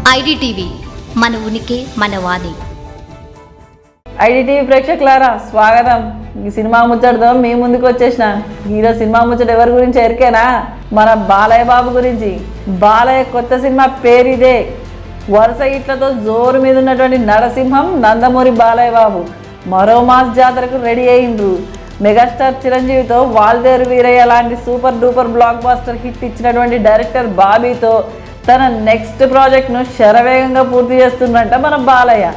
IDTV మన ఉనికి మన వాణి. ఐడిటీవీ ప్రేక్షకులారా స్వాగతం. ఈ సినిమా ముచ్చటతో మీ ముందుకు వచ్చేసిన. ఈరోజు సినిమా ముచ్చట ఎవరి గురించి ఎరికేనా? మన బాలయ్య బాబు గురించి. బాలయ్య కొత్త సినిమా పేరు ఇదే. వరుస ఇట్లతో జోరు మీద ఉన్నటువంటి నరసింహం నందమూరి బాలయ్య బాబు మరో మాస్ జాతరకు రెడీ అయిండ్రు. మెగాస్టార్ చిరంజీవితో వాల్దేరు వీరయ్య లాంటి super duper block buster hit ఇచ్చినటువంటి డైరెక్టర్ బాబీతో తన నెక్స్ట్ ప్రాజెక్ట్ను శరవేగంగా పూర్తి చేస్తున్నట్ట మన బాలయ్య.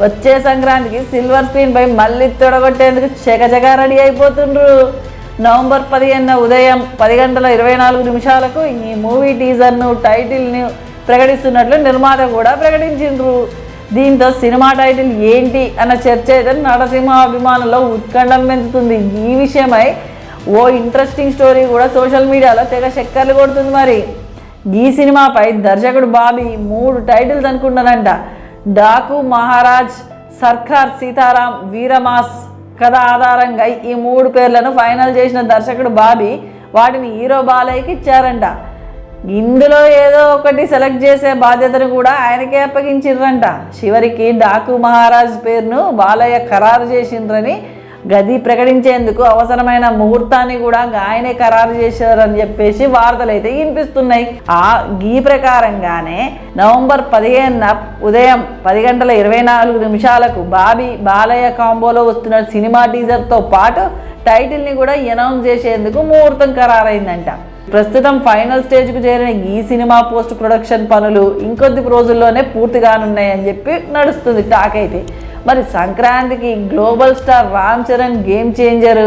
వచ్చే సంక్రాంతికి సిల్వర్ స్క్రీన్ పై మళ్ళీ తొడగొట్టేందుకు చకచకా రెడీ అయిపోతుండ్రు. నవంబర్ 15 ఉదయం 10:24 ఈ మూవీ టీజర్ను టైటిల్ని ప్రకటిస్తున్నట్లు నిర్మాత కూడా ప్రకటించిండ్రు. దీంతో సినిమా టైటిల్ ఏంటి అన్న చర్చ అయితే నరసింహ అభిమానుల్లో ఉత్కంఠం పెంచుతుంది. ఈ విషయమై ఓ ఇంట్రెస్టింగ్ స్టోరీ కూడా సోషల్ మీడియాలో తెగ చక్కర్లు కొడుతుంది. మరి ఈ సినిమాపై దర్శకుడు బాబీ 3 టైటిల్స్ అనుకున్నారంట. డాకు మహారాజ్, సర్కార్ సీతారాం, వీరమాస్ కథ ఆధారంగా ఈ 3 పేర్లను ఫైనల్ చేసిన దర్శకుడు బాబీ వాటిని హీరో బాలయ్యకి ఇచ్చారంట. ఇందులో ఏదో ఒకటి సెలెక్ట్ చేసే బాధ్యతను కూడా ఆయనకే అప్పగించిండ్రంట. చివరికి డాకు మహారాజ్ పేరును బాలయ్య ఖరారు చేసిండ్రని, గది ప్రకటించేందుకు అవసరమైన ముహూర్తాన్ని కూడా ఆయనే ఖరారు చేశారని చెప్పేసి వార్తలు అయితే వినిపిస్తున్నాయి. ఈ ప్రకారంగానే నవంబర్ 15 ఉదయం 10:24 బాబీ బాలయ్య కాంబోలో వస్తున్న సినిమా టీజర్తో పాటు టైటిల్ని కూడా అనౌన్స్ చేసేందుకు ముహూర్తం ఖరారైందంట. ప్రస్తుతం ఫైనల్ స్టేజ్కు చేరిన ఈ సినిమా పోస్ట్ ప్రొడక్షన్ పనులు ఇంకొద్ది రోజుల్లోనే పూర్తి కానున్నాయని చెప్పి నడుస్తుంది టాక్ అయితే. మరి సంక్రాంతికి global star Ram Charan game changer,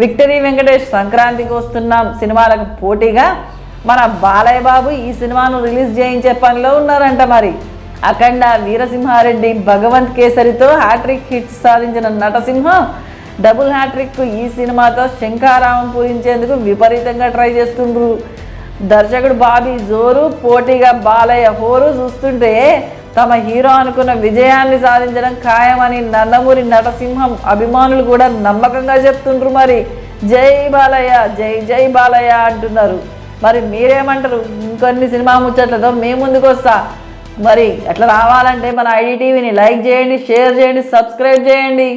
victory Venkatesh సంక్రాంతికి వస్తున్నాం సినిమాలకు పోటీగా మన బాలయ్య బాబు ఈ సినిమాను రిలీజ్ చేయించే పనిలో ఉన్నారంట. మరి అఖండ, వీరసింహారెడ్డి, భగవంత్ కేసరితో హ్యాట్రిక్ హిట్స్ సాధించిన నటసింహం డబుల్ హ్యాట్రిక్ ఈ సినిమాతో శంఖారావం పూరించేందుకు విపరీతంగా ట్రై చేస్తుండ్రు. దర్శకుడు బాబీ జోరు, పోటీగా బాలయ్య హోరు చూస్తుంటే తమ హీరో అనుకున్న విజయాన్ని సాధించడం ఖాయమని నందమూరి నటసింహం అభిమానులు కూడా నమ్మకంగా చెప్తుండ్రు. మరి జై బాలయ్య, జై జై బాలయ్య అంటున్నారు. మరి మీరేమంటారు? ఇంకొన్ని సినిమా ముచ్చట్లతో మేము ముందుకు వస్తా. మరి అట్లా రావాలంటే మన ఐడిటీవీని లైక్ చేయండి, షేర్ చేయండి, సబ్స్క్రైబ్ చేయండి.